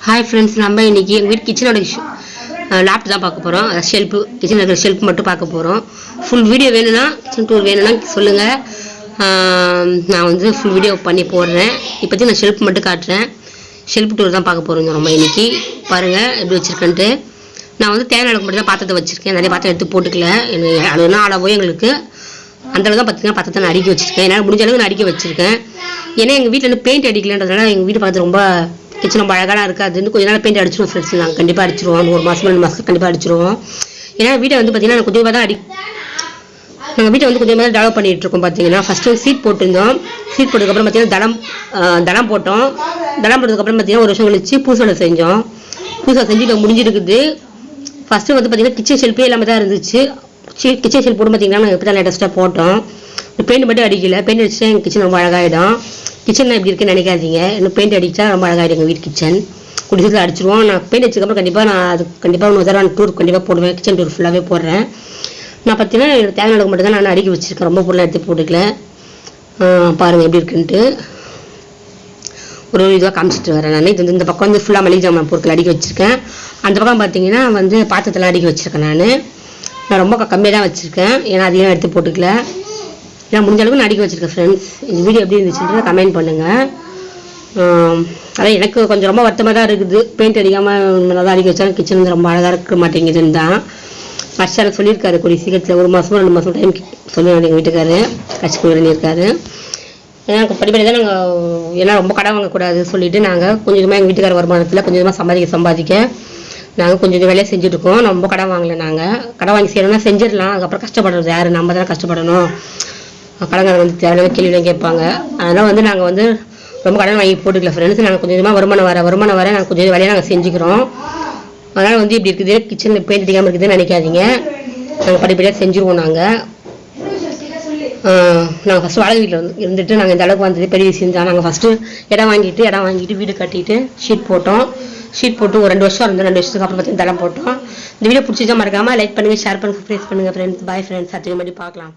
Hi friends, நம்ம இன்றைக்கி எங்கள் வீட்டு கிச்சனோட லேப்டாப் தான் பார்க்க போகிறோம். ஷெல்ஃபு, கிச்சனில் இருக்கிற ஷெல்ஃப் மட்டும் பார்க்க போகிறோம். ஃபுல் வீடியோ வேணும்னா, கிச்சன் டூர் வேணும்னா சொல்லுங்கள். நான் வந்து ஃபுல் வீடியோ பண்ணி போடுறேன். இப்போதைக்கு நான் ஷெல்ஃப் மட்டும் காட்டுறேன். ஷெல்ஃப் டூர் தான் பார்க்க போகிறோம் நம்ம இன்றைக்கி. பாருங்கள் எப்படி வச்சுருக்கேன்ட்டு. நான் வந்து தேவையான அளவுக்கு மட்டும் தான் பாத்திரத்தை வச்சுருக்கேன். நிறைய பாத்திரம் எடுத்து போட்டுக்கல. எனக்கு அதுனா அளவோ எங்களுக்கு அந்தளவு தான் பார்த்தீங்கன்னா பாத்திரத்தை நான் அடுக்கி வச்சுருக்கேன். என்னால் முடிஞ்ச அளவுக்கு நான் அடுக்கி வச்சுருக்கேன். ஏன்னா எங்கள் வீட்டில் வந்து பெயிண்ட் அடிக்கலன்றதுனால எங்கள் வீட்டு பார்த்து ரொம்ப கிச்சன் ரொம்ப அழகாக இருக்காது. இன்னும் கொஞ்ச நாள் பெயிண்ட் அடிச்சிடுவோம் ஃப்ரெண்ட்ஸ். நாங்கள் கண்டிப்பாக அடிச்சிடுவோம். ஒரு மாதம் 2 மாதம் கண்டிப்பாக அடிச்சிடுவோம். ஏன்னா வீட்டை வந்து பார்த்தீங்கன்னா கொஞ்சமாக தான் நாங்கள் வீட்டை வந்து கொஞ்சமாக தான் டெவலப் பண்ணிகிட்டு இருக்கோம். பார்த்தீங்கன்னா ஃபஸ்ட்டு சீட் போட்டிருந்தோம். சீட் போட்டதுக்கப்புறம் பார்த்தீங்கன்னா தளம் போட்டோம். தளம் போட்டதுக்கப்புறம் பார்த்தீங்கன்னா ஒரு வருஷம் கழிச்சு பூசோலை செஞ்சோம். பூசோலை செஞ்சு இப்போ முடிஞ்சிருக்குது. ஃபஸ்ட்டு வந்து பார்த்தீங்கன்னா கிச்சன் ஷெல்ஃபே இல்லாமல் தான் இருந்துச்சு. கிச்சன் ஷெல்ஃப் போட்டு பார்த்தீங்கன்னா நாங்கள் இப்போ தான் லேட்டஸ்ட்டாக போட்டோம். பெயிண்ட் மட்டும் அடிக்கல. பெயிண்ட் அடிச்சா எங்கள் கிச்சன் ரொம்ப அழகாகிடும். கிச்சன் எப்படி இருக்குன்னு நினைக்காதீங்க. இன்னும் பெயிண்ட் அடித்தா ரொம்ப அழகாகிடும் எங்கள் வீட்டு கிச்சன். குடிசத்தில் அடிச்சிடுவோம். நான் பெயிண்ட் அடிச்சதுக்கப்புறம் கண்டிப்பாக நான் அது கண்டிப்பாக இன்னொரு தடவை டூர் கண்டிப்பாக போடுவேன். கிச்சன் டூர் ஃபுல்லாகவே போடுறேன். நான் பார்த்தீங்கன்னா எனக்கு தேவையான அளவுக்கு மட்டும் தான் நான் அடுக்கி வச்சுருக்கேன். ரொம்ப பொருளாக எடுத்து போட்டுக்கல. பாருங்கள் எப்படி இருக்குன்ட்டு ஒரு இதுவாக காமிச்சிட்டு வரேன். நான் இது இந்த பக்கம் வந்து ஃபுல்லாக மளிகை ஜாமான் பொருட்கள் அடுக்கி வச்சுருக்கேன். அந்த பக்கம் பார்த்தீங்கன்னா வந்து பாத்திரத்தெல்லாம் அடுக்கி வச்சுருக்கேன். நான் ரொம்ப கம்மியாக தான் வச்சுருக்கேன். ஏன்னா அதிகம் எடுத்து போட்டுக்கல. நான் முடிஞ்ச அளவுக்கு நான் அடுக்கி வச்சுருக்கேன் ஃப்ரெண்ட்ஸ். இந்த வீடியோ எப்படி இருந்துச்சுன்றதை கமெண்ட் பண்ணுங்கள். அதான் எனக்கு கொஞ்சம் ரொம்ப வருத்தமாக தான் இருக்குது. பெயிண்ட் அடிக்காமல் நல்லா தான் அடுக்கி வச்சாலும் கிச்சன் வந்து ரொம்ப அழகாக இருக்க மாட்டேங்குதுன்னு தான் அஷ்டாருக்கு சொல்லியிருக்காரு. கூடிய சீக்கிரத்தில் 1 மாதமோ 2 மாதம் டைம் சொல்லுவாங்க எங்கள் வீட்டுக்காரு. கட்சி பண்ணியிருக்காரு. ஏன்னா படிப்படி தான் நாங்கள் ஏன்னா ரொம்ப கடன் வாங்கக்கூடாது சொல்லிவிட்டு நாங்கள் கொஞ்சமாக எங்கள் வீட்டுக்கார வருமானத்தில் கொஞ்சமாக சம்பாதிக்க நாங்கள் கொஞ்சம் வேலையை செஞ்சுட்ருக்கோம். ரொம்ப கடன் வாங்கலை. நாங்கள் கடன் வாங்கி செய்யணும்னா செஞ்சிடலாம். அதுக்கப்புறம் கஷ்டப்படுறது யார்? நம்ம தானே கஷ்டப்படணும். கடன்காரங்க வந்து தேவையான கேள்விலாம் கேட்பாங்க. அதனால் வந்து நாங்கள் வந்து ரொம்ப கடன் வாங்கி போட்டுக்கல ஃப்ரெண்ட்ஸ். நாங்கள் கொஞ்சமாக வருமானம் வர நாங்கள் கொஞ்சம் வேலையை நாங்கள் செஞ்சுக்கிறோம். அதனால் வந்து இப்படி இருக்குது. கிச்சனில் பெயிண்ட் அடிக்காமல் இருக்குதுன்னு நினைக்காதீங்க. நாங்கள் படிப்படியாக செஞ்சுருவோம். நாங்கள் ஃபஸ்ட்டு வாடகை வீட்டில் இருந்துட்டு நாங்கள் இந்த அளவுக்கு வந்தது பெரிய விஷயம் தான். நாங்கள் ஃபஸ்ட்டு இடம் வாங்கிட்டு வீடு கட்டிட்டு ஷீட் போட்டு ஒரு 2 வருஷம் இருந்தோம். 2 வருஷத்துக்கு அப்புறம் பார்த்தீங்கன்னா தளம் போட்டோம். இந்த வீடியோ பிடிச்சிச்சா மறக்காமல் லைக் பண்ணுங்கள், ஷேர் பண்ணுங்கள், சப்ஸ்கிரைப் பண்ணுங்கள் ஃப்ரெண்ட்ஸ். Bye friends. அடுத்த மாதிரி பார்க்கலாம்.